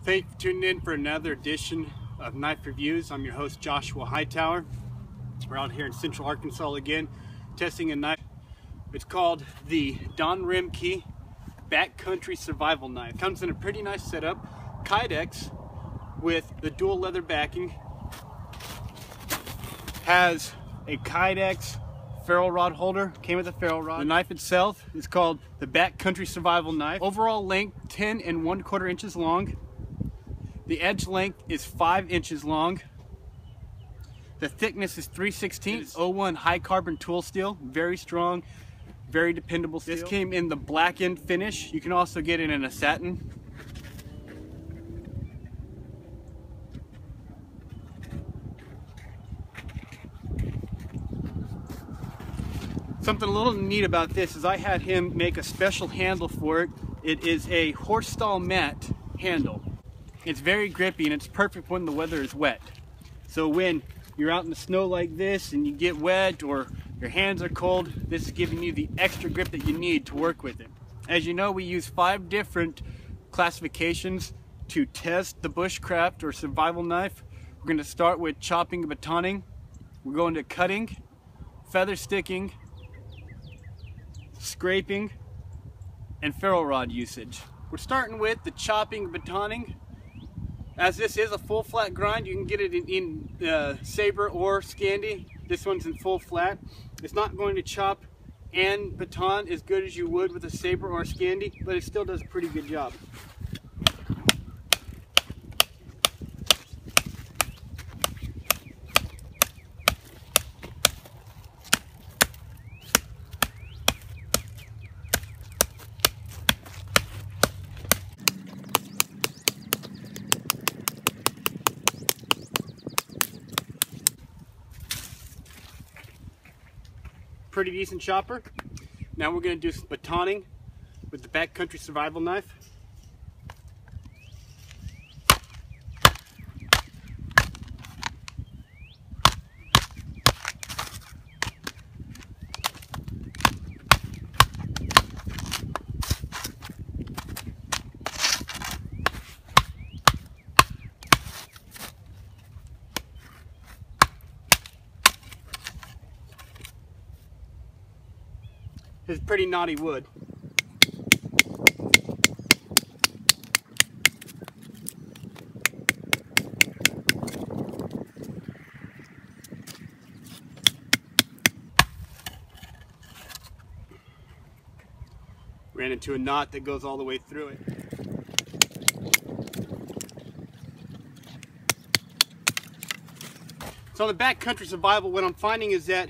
Thank you for tuning in for another edition of Knife Reviews. I'm your host, Joshua Hightower. We're out here in Central Arkansas again, testing a knife. It's called the Rhemke Backcountry Survival Knife. Comes in a pretty nice setup, Kydex with the dual leather backing. Has a Kydex ferro rod holder, came with a ferro rod. The knife itself is called the Backcountry Survival Knife. Overall length 10 1/4 inches long. The edge length is 5 inches long. The thickness is 3/16 01 high carbon tool steel. Very strong, very dependable steel. This came in the blackened finish. You can also get it in a satin. Something a little neat about this is I had him make a special handle for it. It is a horse stall mat handle. It's very grippy and it's perfect when the weather is wet. So when you're out in the snow like this and you get wet or your hands are cold, this is giving you the extra grip that you need to work with it. As you know, we use 5 different classifications to test the bushcraft or survival knife. We're going to start with chopping and batoning. We're going to cutting, feather sticking, scraping, and ferro rod usage. We're starting with the chopping and batoning. As this is a full flat grind, you can get it in saber or Scandi. This one's in full flat. It's not going to chop and baton as good as you would with a saber or a Scandi, but it still does a pretty good job. Pretty decent chopper. Now we're going to do some batoning with the Backcountry Survival Knife. It's pretty knotty wood. Ran into a knot that goes all the way through it. So on the Backcountry Survival, what I'm finding is that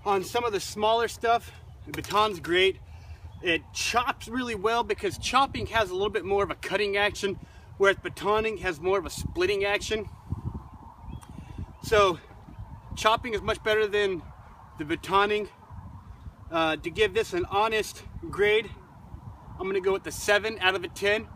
on some of the smaller stuff, the baton's great. It chops really well because chopping has a little bit more of a cutting action, whereas batoning has more of a splitting action. So chopping is much better than the batoning. To give this an honest grade, I'm going to go with the 7 out of a 10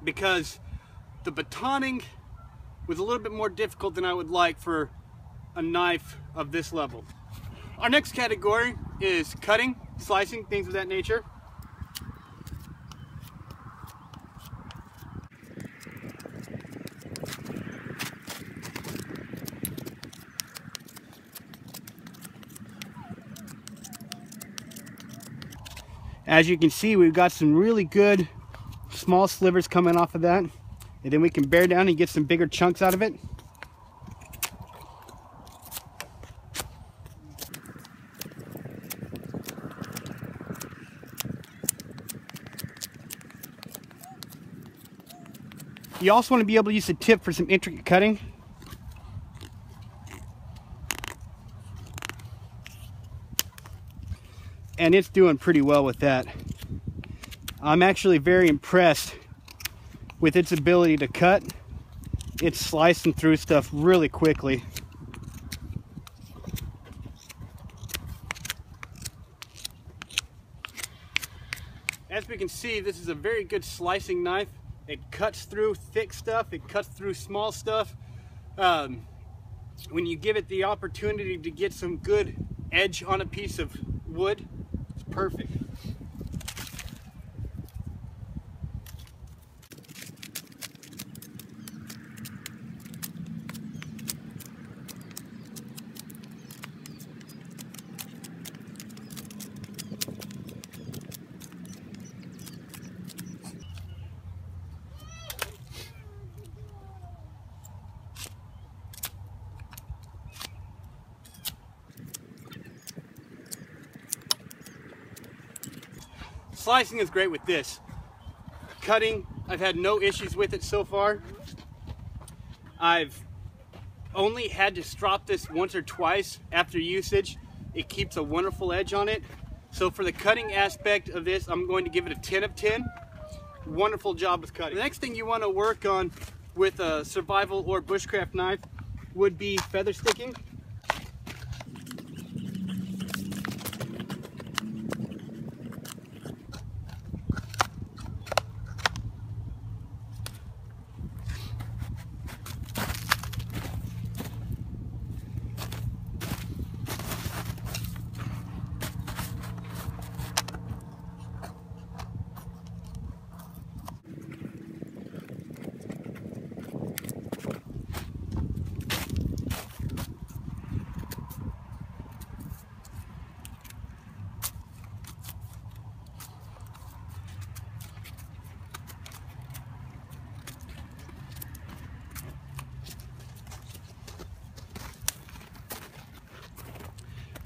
because the batoning was a little bit more difficult than I would like for a knife of this level. Our next category is cutting, slicing, things of that nature. As you can see, we've got some really good small slivers coming off of that, and then we can bear down and get some bigger chunks out of it. You also want to be able to use the tip for some intricate cutting. And it's doing pretty well with that. I'm actually very impressed with its ability to cut. It's slicing through stuff really quickly. As we can see, this is a very good slicing knife. It cuts through thick stuff, it cuts through small stuff. When you give it the opportunity to get some good edge on a piece of wood, it's perfect. slicing is great with this. Cutting, I've had no issues with it so far. I've only had to strop this once or twice after usage. It keeps a wonderful edge on it. So for the cutting aspect of this, I'm going to give it a 10 of 10. Wonderful job with cutting. The next thing you want to work on with a survival or bushcraft knife would be feather sticking.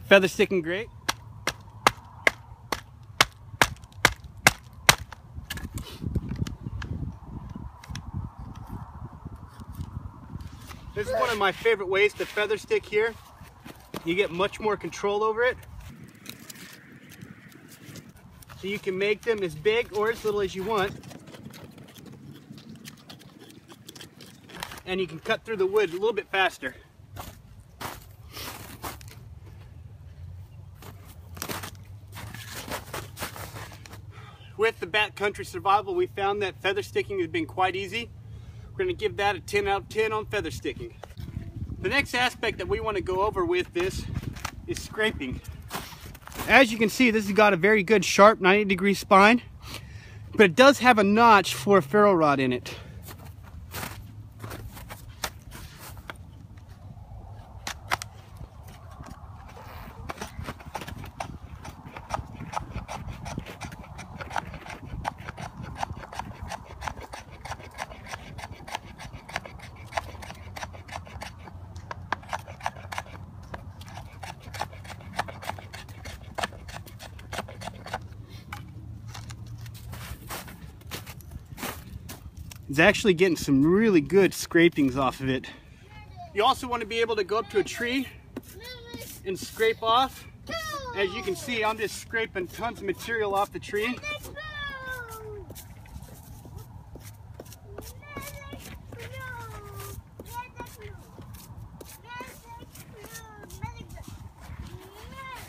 Feather sticking great. This is one of my favorite ways to feather stick here. You get much more control over it. So you can make them as big or as little as you want. And you can cut through the wood a little bit faster. With the backcountry survival, we found that feather sticking has been quite easy. We're going to give that a 10 out of 10 on feather sticking. The next aspect that we want to go over with this is scraping. As you can see, this has got a very good sharp 90-degree spine, but it does have a notch for a ferro rod in it. It's actually getting some really good scrapings off of it. You also want to be able to go up to a tree and scrape off. As you can see, I'm just scraping tons of material off the tree.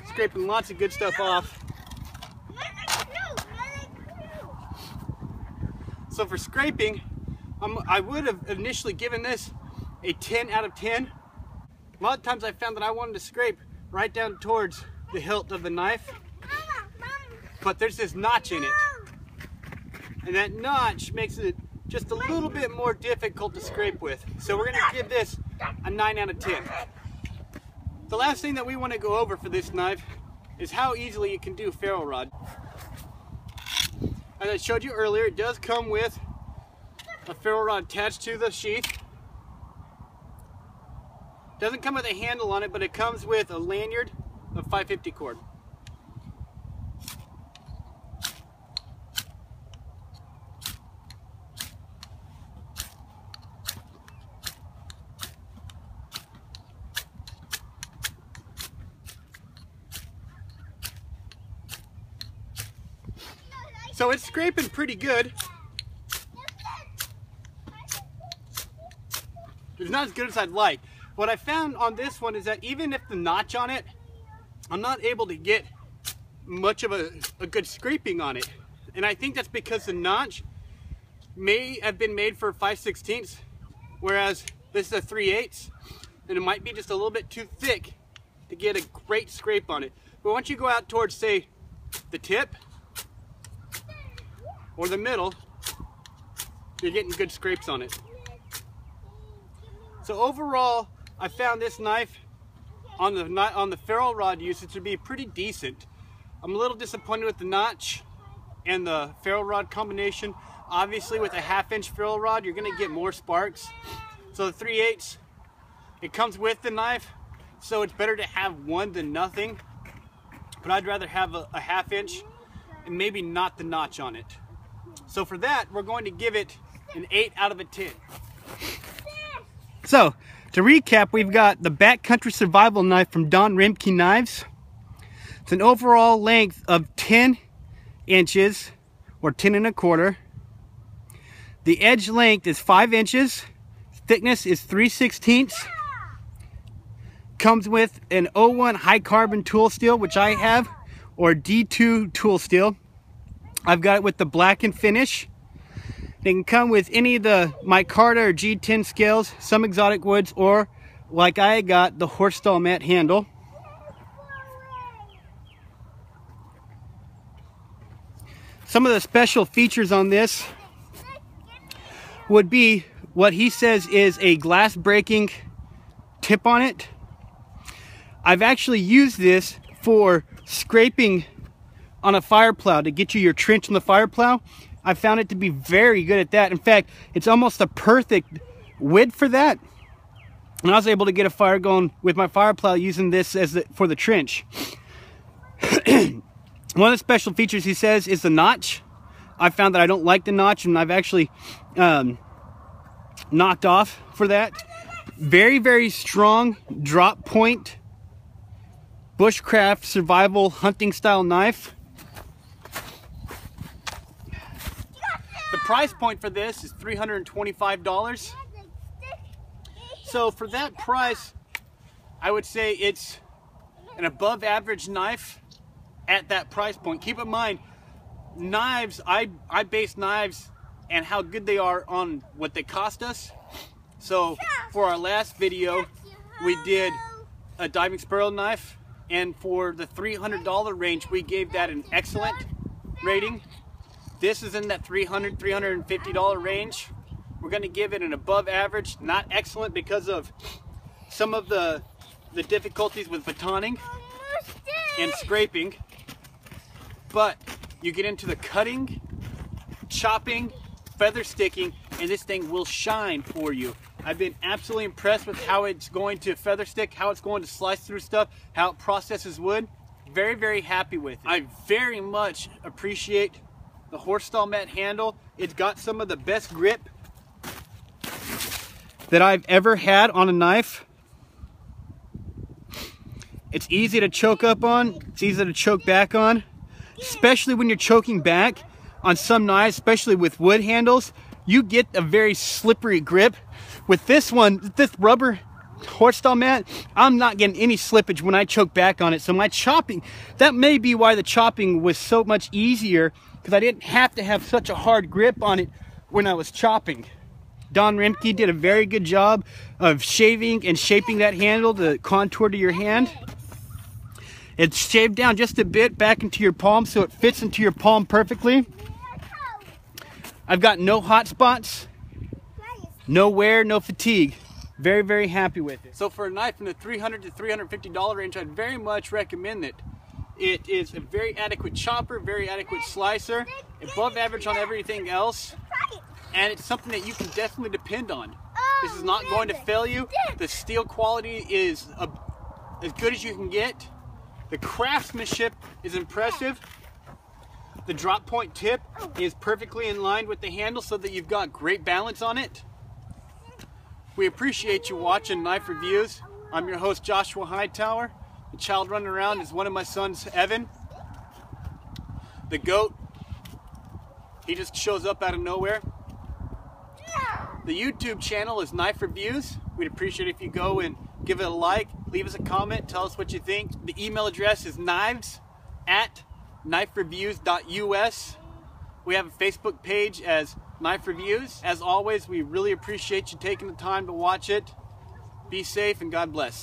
Scraping lots of good stuff off. So for scraping, I would have initially given this a 10 out of 10. A lot of times I found that I wanted to scrape right down towards the hilt of the knife, but there's this notch in it. And that notch makes it just a little bit more difficult to scrape with. So we're gonna give this a 9 out of 10. The last thing that we want to go over for this knife is how easily you can do ferro rod. As I showed you earlier, it does come with a ferro rod attached to the sheath. Doesn't come with a handle on it, but it comes with a lanyard of 550 cord. So it's scraping pretty good. It's not as good as I'd like. What I found on this one is that even if the notch on it, I'm not able to get much of a good scraping on it. And I think that's because the notch may have been made for 5/16, whereas this is a 3/8, and it might be just a little bit too thick to get a great scrape on it. But once you go out towards, say, the tip or the middle, you're getting good scrapes on it. So overall, I found this knife on the ferro rod usage to be pretty decent. I'm a little disappointed with the notch and the ferro rod combination. Obviously with a 1/2-inch ferro rod, you're gonna get more sparks. So the 3/8, it comes with the knife, so it's better to have one than nothing. But I'd rather have a 1/2 inch and maybe not the notch on it. So for that, we're going to give it an 8 out of a 10. So, to recap, we've got the Backcountry Survival Knife from Rhemke Knives. It's an overall length of 10 inches, or 10 1/4. The edge length is 5 inches. Thickness is 3/16. Comes with an 01 high carbon tool steel, which I have, or D2 tool steel. I've got it with the blackened finish. They can come with any of the micarta or G10 scales, some exotic woods, or like I got, the Horsestall mat handle. Some of the special features on this would be what he says is a glass breaking tip on it. I've actually used this for scraping on a fire plow to get you your trench on the fire plow. I found it to be very good at that. In fact, it's almost a perfect width for that. And I was able to get a fire going with my fire plow using this as for the trench. One of the special features he says is the notch. I found that I don't like the notch, and I've actually knocked off for that. Very, very strong drop point bushcraft survival hunting style knife. The price point for this is $325. So for that price, I would say it's an above average knife at that price point. Keep in mind, knives, I base knives and how good they are on what they cost us. So for our last video, we did a diving sparrow knife, and for the $300 range, we gave that an excellent rating. This is in that $300, $350 range. We're going to give it an above average, not excellent because of some of the difficulties with batoning and scraping. But you get into the cutting, chopping, feather sticking, and this thing will shine for you. I've been absolutely impressed with how it's going to feather stick, how it's going to slice through stuff, how it processes wood. Very, very happy with it. I very much appreciate the Horsestall mat handle. It's got some of the best grip that I've ever had on a knife. It's easy to choke up on, it's easy to choke back on. Especially when you're choking back on some knives, especially with wood handles, you get a very slippery grip. With this one, this rubber Horsestall mat, I'm not getting any slippage when I choke back on it. So my chopping, that may be why the chopping was so much easier, because I didn't have to have such a hard grip on it when I was chopping. Rhemke did a very good job of shaving and shaping that handle to contour to your hand. It's shaved down just a bit back into your palm so it fits into your palm perfectly. I've got no hot spots, no wear, no fatigue. Very, very happy with it. So for a knife in the $300 to $350 range, I'd very much recommend it. It is a very adequate chopper, very adequate slicer, above average on everything else, and it's something that you can definitely depend on. This is not going to fail you. The steel quality is as good as you can get. The craftsmanship is impressive. The drop point tip is perfectly in line with the handle so that you've got great balance on it. We appreciate you watching Knife Reviews. I'm your host, Joshua Hightower. The child running around is one of my sons, Evan. The goat, he just shows up out of nowhere. The YouTube channel is Knife Reviews. We'd appreciate it if you go and give it a like, leave us a comment, tell us what you think. The email address is knives@knifereviews.us. We have a Facebook page as Knife Reviews. As always, we really appreciate you taking the time to watch it. Be safe and God bless.